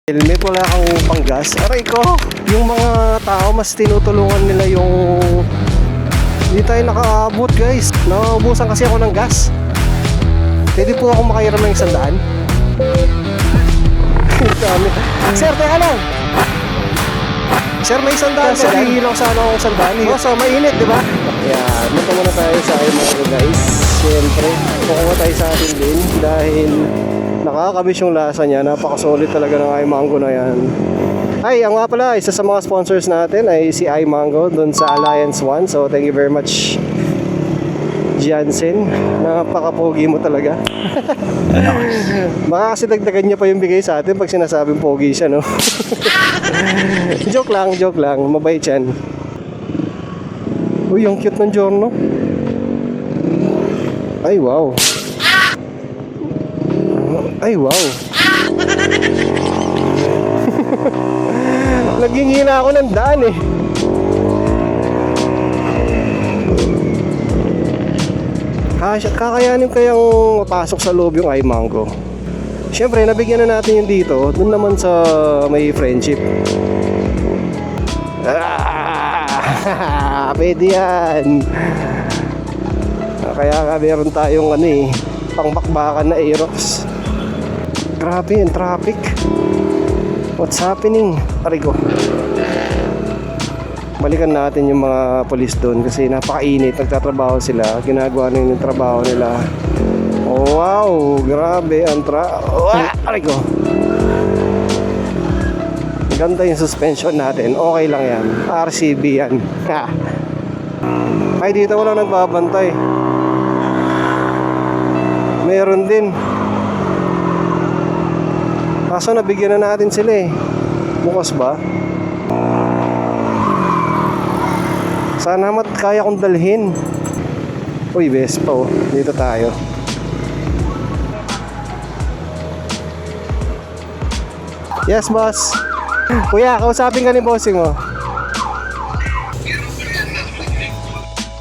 Helmet, wala kang panggas. Aray ko, yung mga tao mas tinutulungan nila yung hindi tayo nakaabot guys. Naubusan kasi ako ng gas. Pwede po ako makairam ng 100? Sir, teka lang. Sir, may 100 sa hilang sana akong 100. So, mainit, di ba? Ayan, dito muna tayo sa mga guys. Siyempre, kukuha tayo sa atin din dahil nakakabis yung lasa niya. Napakasolid talaga ng iMango na yan. Ay, ang nga pala, isa sa mga sponsors natin ay si iMango dun sa Alliance One. So, thank you very much, Jansen. Napaka-pogi mo talaga. Baka kasi dagdagan niya pa yung bigay sa atin pag sinasabing pogi siya, no? Joke lang, joke lang. Mabait yan. Uy, ang cute ng Giorno. Ay, wow. Ay, wow. Nagingina ako ng daan eh. Kakayanin kayang mapasok sa loob yung iMango. Siyempre, nabigyan na natin yung dito. Doon naman sa may friendship. Pwede yan. Kaya nga meron tayong pangbakbakan na Aerox. Grabe yung traffic. What's happening? Arigo. Balikan natin yung mga polis doon kasi napakainit. Nagtatrabaho sila. Ginagawa na yung trabaho nila. Oh, wow, grabe ang Arigo. Ganda yung suspension natin. Okay lang yan. RCB yan. Ay, dito wala nagbabantay. Meron din. Kaso nabigyan na natin sila eh. Bukas ba? Sana kaya kong dalhin. Uy, Vespa oh. Dito tayo. Yes, boss. Kuya, kausapin ka ni bossing mo.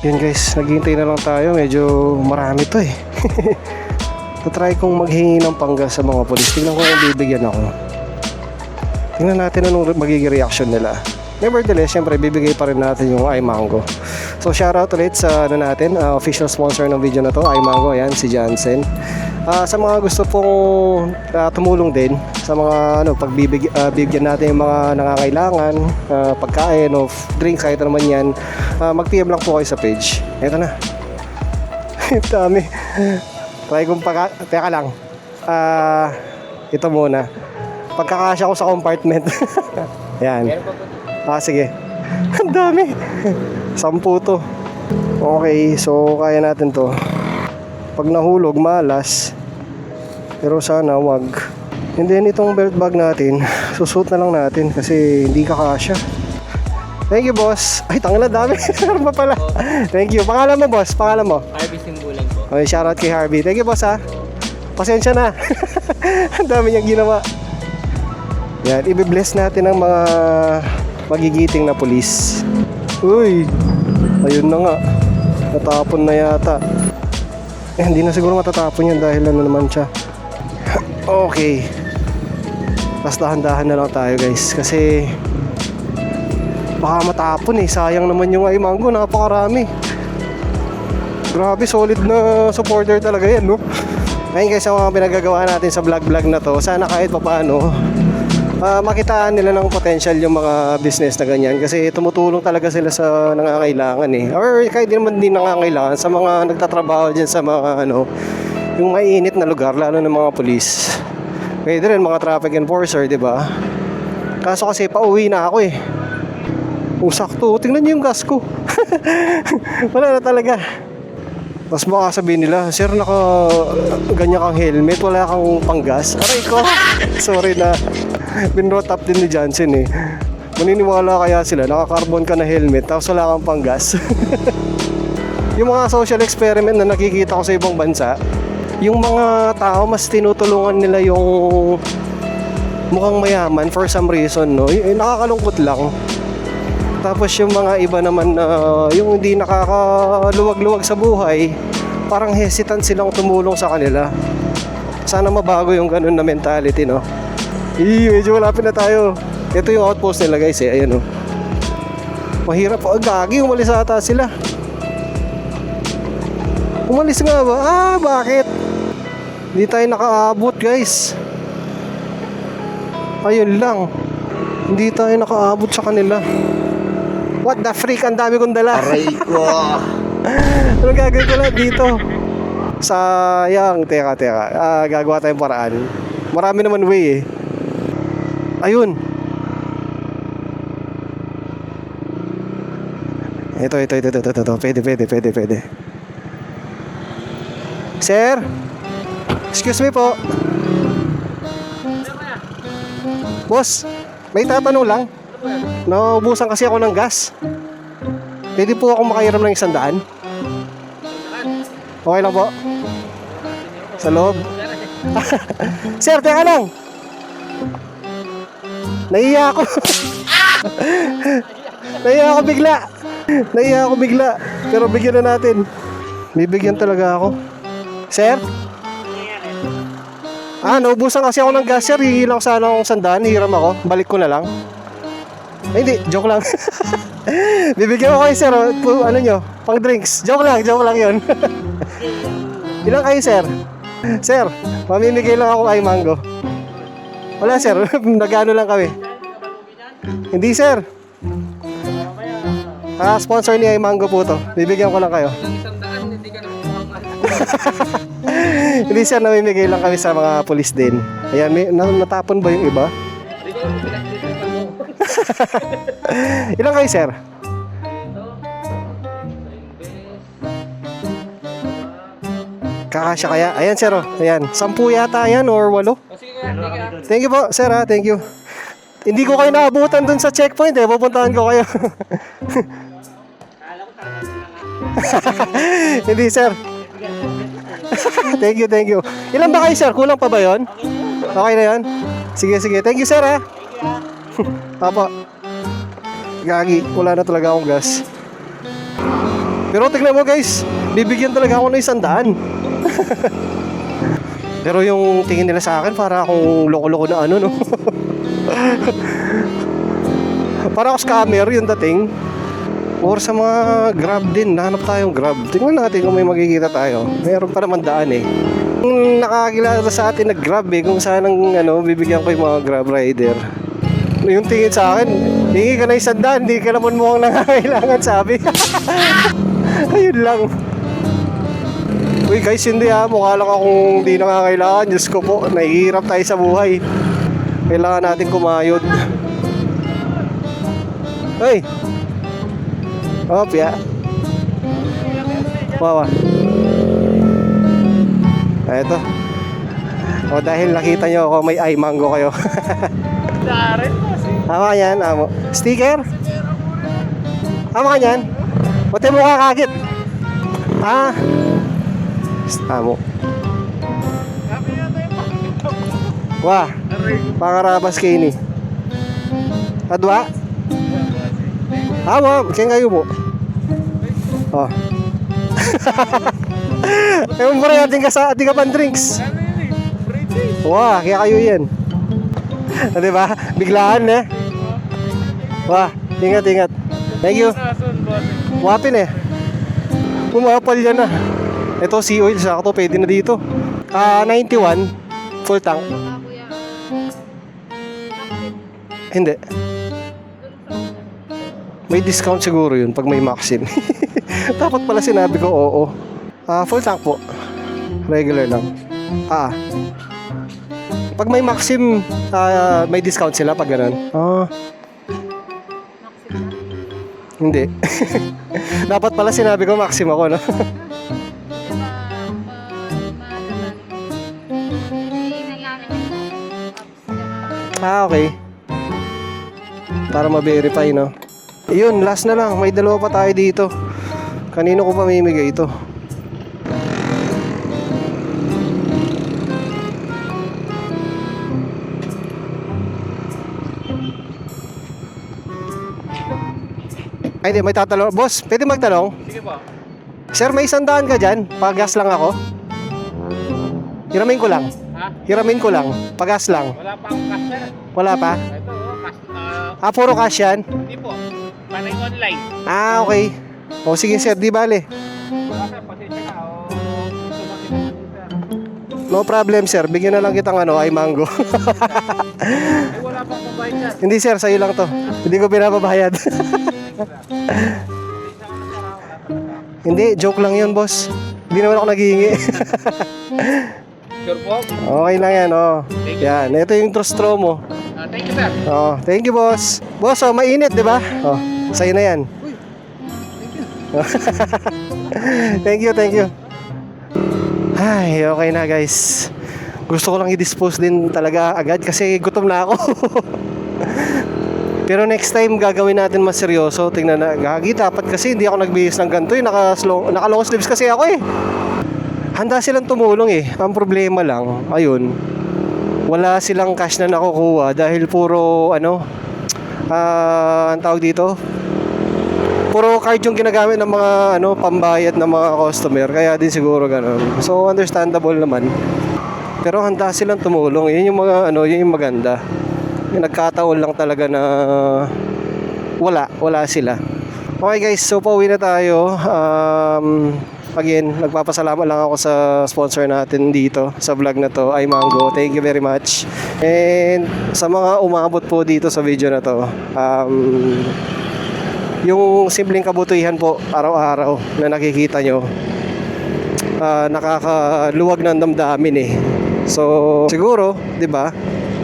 Yun guys, naghihintay na lang tayo. Medyo marami to eh. Try kong maghingi ng panggas sa mga polis. Tingnan ko kung bibigyan ako. Tingnan natin anong magiging reaction nila. Nevertheless, syempre bibigay pa rin natin yung iMango. So shoutout ulit sa official sponsor ng video na to, iMango. Ayan, si Jansen. Sa mga gusto pong tumulong din sa mga pagbibigyan natin yung mga nangangailangan, pagkain o drinks, kahit naman yan, mag-PM lang po kayo sa page. Ito na. Dami. Try kong teka lang. Ito muna. Pagkakasya ko sa compartment. Yan. Sige. Ang dami. 10 to. Okay, so kaya natin to. Pag nahulog, malas. Pero sana wag. And then itong belt bag natin, susuot na lang natin kasi hindi kakasya. Thank you, boss. Ay, tangina, dami. Meron pa pala. Thank you. Pangalan mo, boss? Pangalan mo? Harvey Simbulan po. Okay, shoutout kay Harvey. Thank you, boss, ha. Pasensya na. Ang dami niyang ginawa. Yan, i-bless natin ang mga magigiting na pulis. Uy, ayun na nga. Natapon na yata. Hindi na siguro matatapon yan dahil naman siya. Okay. Tapos dahan-dahan na lang tayo guys. Kasi baka matapon eh. Sayang naman yung iMango. Napakarami. Grabe, solid na supporter talaga yan, no? Ngayon guys, ang mga pinagagawa natin sa vlog na to, sana kahit papaano makitaan nila ng potential yung mga business na ganyan. Kasi tumutulong talaga sila sa nangangailangan eh. Or kahit naman din nangangailangan sa mga nagtatrabaho dyan sa mga yung mainit na lugar, lalo ng mga polis. Kaya din mga traffic enforcer, di ba? Kaso kasi pauwi na ako eh. Sakto, tingnan niyo yung gas ko. Wala na talaga. Tapos baka sabihin nila, sir, ganyan kang helmet, wala kang panggas. Aray ko, sorry na. Binrot up din ni Jansen eh. Maniniwala kaya sila, naka-carbon ka na helmet, tapos wala kang panggas. Yung mga social experiment na nakikita ko sa ibang bansa, yung mga tao mas tinutulungan nila yung mukhang mayaman for some reason, no? Nakakalungkot lang. Tapos yung mga iba naman na yung hindi nakakaluwag-luwag sa buhay, parang hesitant silang tumulong sa kanila. Sana mabago yung ganun na mentality, no? Medyo malapit na tayo. Ito yung outpost nila guys eh. Ayan oh. Mahirap po. Gagi, umalis ata sila. Umalis nga ba? Bakit? Hindi tayo nakaabot guys. Ayun lang. Hindi tayo nakaabot sa kanila. What the freak? Ang dami kong dala. Aray ko. Anong gagawin ko lang dito? Sayang. Teka. Gagawa tayong paraan. Marami naman way eh. Ayun. Ito. Pwede. Sir? Excuse me po. Boss, may tatanong lang. Naubusan kasi ako ng gas. Pwede po ako makahiram ng 100? Okay lang po? Sa loob? Sir, teka lang. Nahiya ako. Nahiya ako bigla. Pero bigyan na natin. Bibigyan talaga ako. Sir? Naubusan kasi ako ng gas, sir. Hihingi lang sana akong 100. Hiram ako. Balik ko na lang. Ay, hindi. Joke lang. Bibigyan ko kayo, sir. Ano nyo? Pang drinks. Joke lang yun. Ilang kayo, sir? Sir, mamimigay lang ako ay mango. Wala, sir. Nagano lang kami. Hindi, sir. Sponsor ni ay mango po to. Bibigyan ko lang kayo. Hindi, sir, namimigay lang kami sa mga pulis din. Ayan, natapon ba yung iba? Ilang kayo, sir? Kakasya kaya? Ayan, sir, oh. Ayan, 10 yata yan or 8. Thank you po, sir, ha. Thank you. Hindi ko kayo naabutan dun sa checkpoint eh. Pupuntahan ko kayo. Hindi, sir. Thank you. Ilan ba kayo, sir? Kulang pa ba yon? Okay na yan? Sige. Thank you, sir, ha. Papa. Gagi. Wala na talaga akong gas. Pero tignan mo, guys. Bibigyan talaga ako ng 100. Pero yung tingin nila sa akin, para akong loko-loko na ano, no? Para ako scammer yung dating. Or sa mga Grab din, nahanap tayong Grab. Tingnan natin kung may makikita tayo. Mayroon pa naman daan eh. Kung nakakilala sa atin na Grab eh, kung saan bibigyan ko yung mga Grab rider. Yung tingin sa akin, hingi ka na 100, hindi ka naman mukhang nangangailangan, sabi. Ayun lang. Uy guys, hindi mukha lang akong hindi nangangailangan. Diyos ko po, nahihirap tayo sa buhay. Kailangan natin kumayod. Hey! Pia. Wawa. Ito. Dahil nakita nyo ako, may ay mango kayo. Tama yan, amo. Sticker? Tama ka yan? Buti mo kakagit. Amo. Wah, pangarabas kayo ni. Adwa? Amo, kaya ngayon mo. Ewan mo rin ating ka pan drinks. Wah, kaya kayo yan. Diba? Biglaan eh. Wah, ingat. Thank you. Wapin eh. Pumapal yan na. Ito, sea oil, sakto, pwede na dito. 91, full tank. Hindi. May discount siguro yun pag may Maxim. Dapat pala sinabi ko oo. Full tank po. Regular lang. Pag may Maxim, may discount sila pag ganun. Hindi. Dapat pala sinabi ko Maxim ako, no? Okay. Para ma-verify, no? Yun, last na lang. May dalawa pa tayo dito. Kanino ko pamimigay ito? Ay, di, may tatanong. Boss, pwede magtanong? Sige po. Sir, may 100 ka dyan? Pag-gas lang ako. Hiramin ko lang. Hiramin ko lang. Pagas lang. Wala pa akong cash sir. Wala pa? Ito cash. Puro cash yan? Hindi po. Panay online. Okay. O sige sir, di bale. Wala sir, pasensya na. Sumakit na sir. No problem sir, bigyan na lang kitang ay mango. Ay wala pa akong bayad sir. Hindi sir, sa'yo lang to. Hindi ko pinapabayad. Hindi, joke lang yun boss. Hindi naman ako naghihingi. Sure po. Okay lang yan, Yan, ito yung trustro mo. Thank you sir. Thank you boss. Boss, mainit, di ba? Sa'yo na yan. Thank you, thank you. Ay, okay na guys. Gusto ko lang i-dispose din talaga agad kasi gutom na ako. Pero next time gagawin natin mas seryoso. Tingnan na, gagi, dapat kasi hindi ako nagbihis ng ganito naka-long sleeves kasi ako Handa silang tumulong Ang problema lang, ayun, wala silang cash na nakukuha dahil puro ang tawag dito, puro card yung ginagamit ng mga pambayad ng mga customer, kaya din siguro ganun. So understandable naman. Pero handa silang tumulong. Yun yung mga yun yung maganda. Yung nagkataon lang talaga na wala sila. Okay guys, so pauwi na tayo. Again, nagpapasalamat lang ako sa sponsor natin dito sa vlog na to, iMango. Thank you very much. And sa mga umabot po dito sa video na to, yung simpleng kabutihan po araw-araw na nakikita nyo, nakakaluwag ng damdamin So siguro, 'di ba?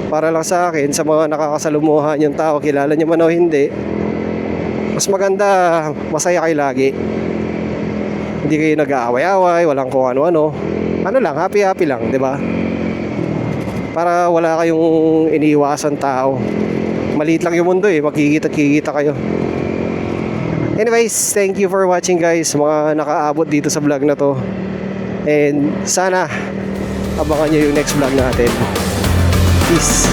Para lang sa akin, sa mga nakakasalumuhan yung tao, kilala nyo man o hindi, mas maganda masaya kayo lagi. Hindi kayo nag-aaway-away, walang kung ano-ano. Happy-happy lang, 'di ba? Para wala kayong iniiwasan tao. Maliit lang yung mundo magkikita-kikita kayo. Anyways, thank you for watching guys, mga nakaabot dito sa vlog na to. And sana abangan nyo yung next vlog natin. Peace.